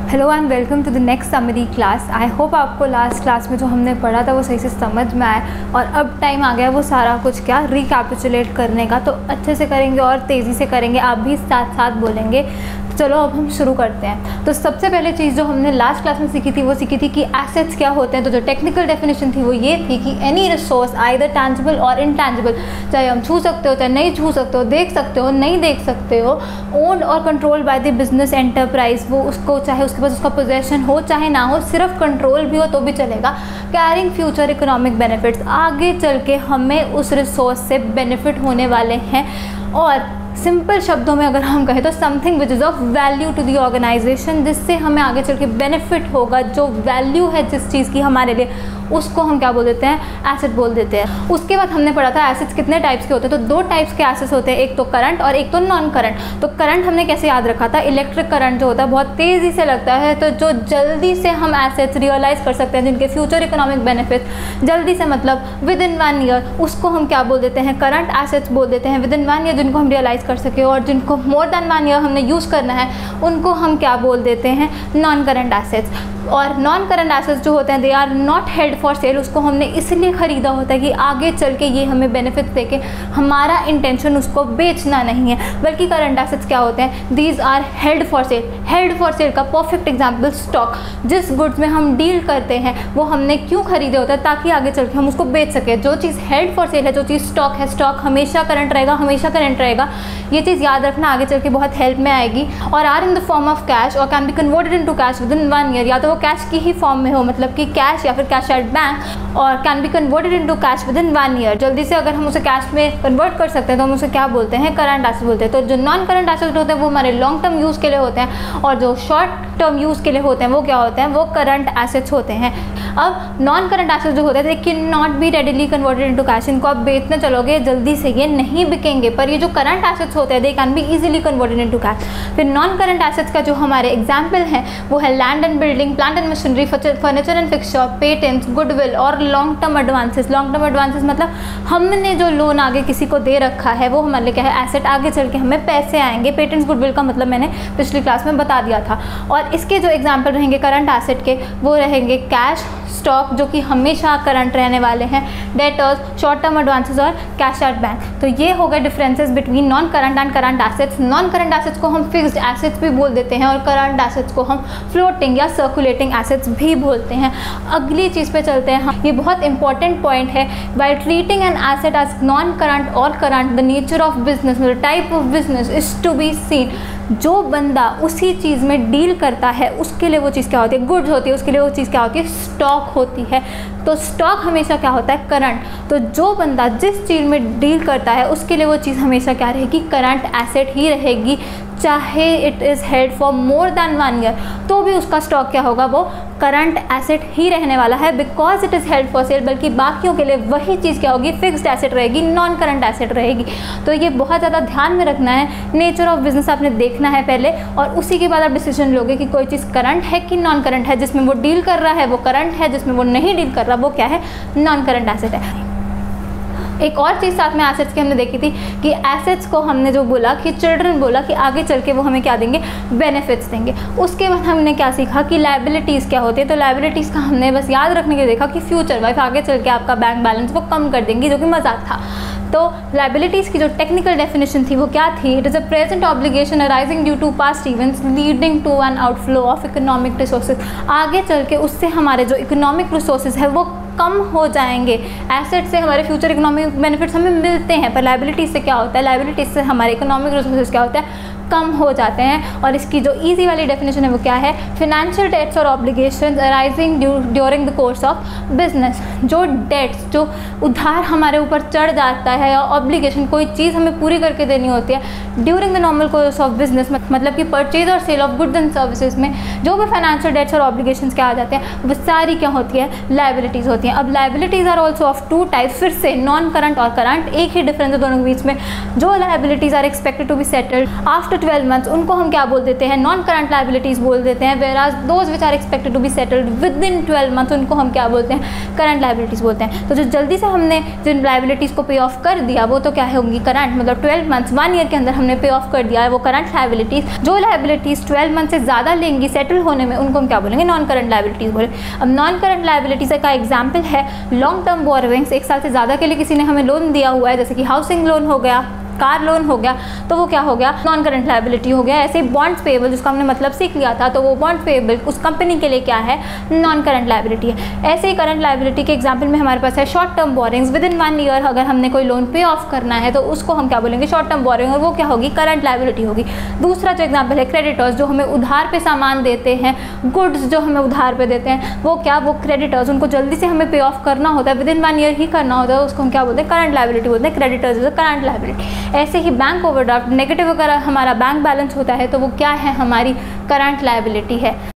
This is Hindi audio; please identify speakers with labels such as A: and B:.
A: Hello and welcome to the next summary class. I hope आपको लास्ट क्लास में जो हमने पढ़ा था वो सही से समझ में आया और अब टाइम आ गया वो सारा कुछ क्या रिकैपिचुलेट करने का। तो अच्छे से करेंगे और तेज़ी से करेंगे, आप भी साथ साथ बोलेंगे। चलो अब हम शुरू करते हैं। तो सबसे पहले चीज़ जो हमने लास्ट क्लास में सीखी थी वो सीखी थी कि एसेट्स क्या होते हैं। तो जो टेक्निकल डेफिनेशन थी वो ये थी कि एनी रिसोर्स आइदर टैंजिबल और इनटैंजिबल, चाहे हम छू सकते हो चाहे नहीं छू सकते हो, देख सकते हो नहीं देख सकते हो, ओन्ड और control by the business enterprise, वो उसको चाहे उसके पास उसका पोजेशन हो चाहे ना हो, सिर्फ कंट्रोल भी हो तो भी चलेगा। कैरिंग फ्यूचर इकोनॉमिक बेनिफिट्स, आगे चल के हमें उस रिसोर्स से बेनिफिट होने वाले हैं। और सिंपल शब्दों में अगर हम कहें तो something which is of value to the organisation, जिससे हमें आगे चल के बेनिफिट होगा। जो वैल्यू है जिस चीज़ की हमारे लिए, उसको हम क्या बोल देते हैं, एसेट बोल देते हैं। उसके बाद हमने पढ़ा था एसेट्स कितने टाइप्स के होते हैं। तो दो टाइप्स के एसेट्स होते हैं, एक तो करंट और एक तो नॉन करंट। तो करंट हमने कैसे याद रखा था, इलेक्ट्रिक करंट जो होता है बहुत तेज़ी से लगता है, तो जो जल्दी से हम एसेट्स रियलाइज़ कर सकते हैं, जिनके फ्यूचर इकोनॉमिक बेनिफिट जल्दी से मतलब विद इन 1 ईयर, उसको हम क्या बोल देते हैं, करंट एसेट्स बोल देते हैं। विद इन 1 ईयर जिनको हम रियलाइज़ कर सके और जिनको मोर देन 1 ईयर हमने यूज़ करना है, उनको हम क्या बोल देते हैं, नॉन करंट एसेट्स। और नॉन करंट एसेट्स जो होते हैं they are not held for sale, उसको हमने इसलिए ख़रीदा होता है कि आगे चल के ये हमें बेनिफिट दे के, हमारा इंटेंशन उसको बेचना नहीं है। बल्कि करंट एसेट्स क्या होते हैं, these are held for sale. Held for sale का परफेक्ट एग्जाम्पल स्टॉक। जिस गुड्स में हम डील करते हैं वो हमने क्यों खरीदे होता है, ताकि आगे चल के हम उसको बेच सकें। जो चीज़ हेल्ड फॉर सेल है, जो चीज़ स्टॉक है, स्टॉक हमेशा करंट रहेगा, हमेशा करंट रहेगा। ये चीज़ याद रखना, आगे चल के बहुत हेल्प में आएगी। और are in the form of cash or can be converted into cash within 1 year, या तो वो कैश की ही फॉर्म में हो, मतलब कि कैश या फिर कैश एट बैंक, और can be converted into cash within 1 year. जल्दी से अगर हम उसे कैश में कन्वर्ट कर सकते हैं तो हम उसे क्या बोलते हैं, करंट एसेट बोलते हैं। तो जो नॉन करंट एसेट होते हैं वो हमारे लॉन्ग टर्म यूज़ के लिए होते हैं, और जो शॉर्ट टर्म यूज़ के लिए होते हैं वो क्या होते हैं, वो करंट एसेट्स होते हैं। अब नॉन करंट एसेट्स जो होते हैं they can not be readily converted into cash. इनको आप बेचने चलोगे जल्दी से ये नहीं बिकेंगे, पर ये जो करंट एसेट्स होते हैं they can be easily converted into cash. फिर नॉन करंट एसेट्स का जो हमारे एग्जाम्पल हैं वो है land and building, plant and machinery, furniture and fixture, patents, goodwill और long term advances. Long term advances मतलब हमने जो लोन आगे किसी को दे रखा है वो हमारे लिए क्या है, एसेट, आगे चल के हमें पैसे आएंगे। पेटेंट्स, गुडविल का मतलब मैंने पिछली क्लास में बता दिया था। और इसके जो एग्जाम्पल रहेंगे करंट एसेट के वो रहेंगे कैश, स्टॉक जो कि हमेशा करंट रहने वाले हैं, डेटर्स, शॉर्ट टर्म एडवांसेस और कैश एट बैंक। तो ये हो गए differences between non current and current assets. Non current assets को हम फिक्स्ड एसेट्स भी बोल देते हैं और करंट एसेट्स को हम फ्लोटिंग या सर्कुलेटिंग एसेट्स भी बोलते हैं। अगली चीज़ पे चलते हैं हम, ये बहुत इंपॉर्टेंट पॉइंट है। By treating an asset as non current or current, the nature of business, मतलब type of business is to be seen. जो बंदा उसी चीज़ में डील करता है उसके लिए वो चीज़ क्या होती है, गुड्स होती है, उसके लिए वो चीज़ क्या होती है, स्टॉक होती है। तो स्टॉक हमेशा क्या होता है, करंट। तो जो बंदा जिस चीज़ में डील करता है उसके लिए वो चीज़ हमेशा क्या रहेगी, करंट एसेट ही रहेगी। चाहे it is held for more than 1 year तो भी उसका स्टॉक क्या होगा, वो करंट एसेट ही रहने वाला है, because it is held for cell. बल्कि बाकियों के लिए वही चीज़ क्या होगी, फिक्स्ड एसेट रहेगी, नॉन करंट एसेट रहेगी। तो ये बहुत ज़्यादा ध्यान में रखना है। नेचर ऑफ बिजनेस आपने देखना है पहले, और उसी के बाद आप डिसीजन लोगे कि कोई चीज़ करंट है कि नॉन करंट है। जिसमें वो डील कर रहा है वो करंट है, जिसमें वो नहीं डील कर रहा वो क्या है, नॉन करंट एसेट है। एक और चीज़ साथ में एसेट्स की हमने देखी थी कि एसेट्स को हमने जो बोला कि चिल्ड्रन बोला कि आगे चल के वो हमें क्या देंगे, बेनिफिट्स देंगे। उसके बाद हमने क्या सीखा कि लायबिलिटीज़ क्या होती है। तो लायबिलिटीज़ का हमने बस याद रखने के लिए देखा कि फ्यूचर वाइफ आगे चल के आपका बैंक बैलेंस वो कम कर देंगी, जो कि मजाक था। तो लायबिलिटीज़ की जो टेक्निकल डेफिनेशन थी वो क्या थी, it is a present obligation arising due to past events leading to an outflow of economic resources. आगे चल के उससे हमारे जो इकोनॉमिक रिसोर्सेज है वो कम हो जाएंगे। एसेट से हमारे फ्यूचर इकोनॉमिक बेनिफिट्स हमें मिलते हैं, पर लायबिलिटीज से क्या होता है, लायबिलिटीज से हमारे इकोनॉमिक रिसोर्सेज क्या होता है, कम हो जाते हैं। और इसकी जो इजी वाली डेफिनेशन है वो क्या है, फिनेंशियल डेट्स और obligations arising during the course of business. जो डेट्स, जो उधार हमारे ऊपर चढ़ जाता है या ऑब्लिगेशन, कोई चीज़ हमें पूरी करके देनी होती है during the normal course of business, मतलब कि परचेज और sale of goods and services में जो भी फाइनेंशियल डेट्स और ऑब्लिगेशंस क्या आ जाते हैं वो सारी क्या होती है, लायबिलिटीज़ होती हैं। अब liabilities are also of 2 types. फिर से नॉन करंट और करंट, एक ही डिफरेंस है दोनों के बीच में। जो liabilities are expected to be settled after after 12 months उनको हम क्या बोल देते हैं, नॉन करंट लाइबिलिटीज़ बोल देते हैं। Whereas those which are expected to be settled within 12 months उनको हम क्या बोलते हैं, करंट लाइबिलिटीज़ बोलते हैं। तो जो जल्दी से हमने जिन लाइबिलिटीज़ को पे ऑफ कर दिया वो तो क्या होंगी, करंट, मतलब 12 मंथ्स 1 ईयर के अंदर हमने पे ऑफ कर दिया है वो करंट लाइबिलिटीज़। जो लाइबिलिटीज़ 12 मंथ से ज़्यादा लेंगी सेटल होने में उनको हम क्या बोलेंगे, नॉन करंट लाइबिलिटीज़ बोले। अब नॉन करंट लाइबिलिटीज़ का एग्जाम्पल है लॉन्ग टर्म बोरोइंग्स, 1 साल से ज़्यादा के लिए किसी ने हमें लोन दिया हुआ है, जैसे कि हाउसिंग लोन हो गया, कार लोन हो गया, तो वो क्या हो गया, नॉन करंट लाइबिलिटी हो गया। ऐसे ही बॉन्ड्स पेएबल जिसका हमने मतलब सीख लिया था, तो वो बॉन्ड्स पेएबल उस कंपनी के लिए क्या है, नॉन करंट लाइबिलिटी है। ऐसे ही करंट लाइबिलिटी के एग्जांपल में हमारे पास है short term borrowings, with in 1 year अगर हमने कोई लोन पे ऑफ करना है तो उसको हम क्या बोलेंगे, शॉर्ट टर्म बोरिंग, और वो क्या होगी, करंट लाइबिलिटी होगी। दूसरा जो एग्जाम्पल है क्रेडिटर्स, जो हमें उधार पे सामान देते हैं, गुड्स जो हमें उधार पे देते हैं, वो क्या, वो क्रेडिटर्स, उनको जल्दी से हमें पे ऑफ करना होता है, विद इन 1 ईयर ही करना होता है, उसको हम क्या बोलते हैं, करंट लाइबिलिटी बोलते हैं। Creditors is current liability. ऐसे ही बैंक ओवरड्राफ्ट, नेगेटिव अगर हमारा बैंक बैलेंस होता है तो वो क्या है, हमारी करंट लाइबिलिटी है।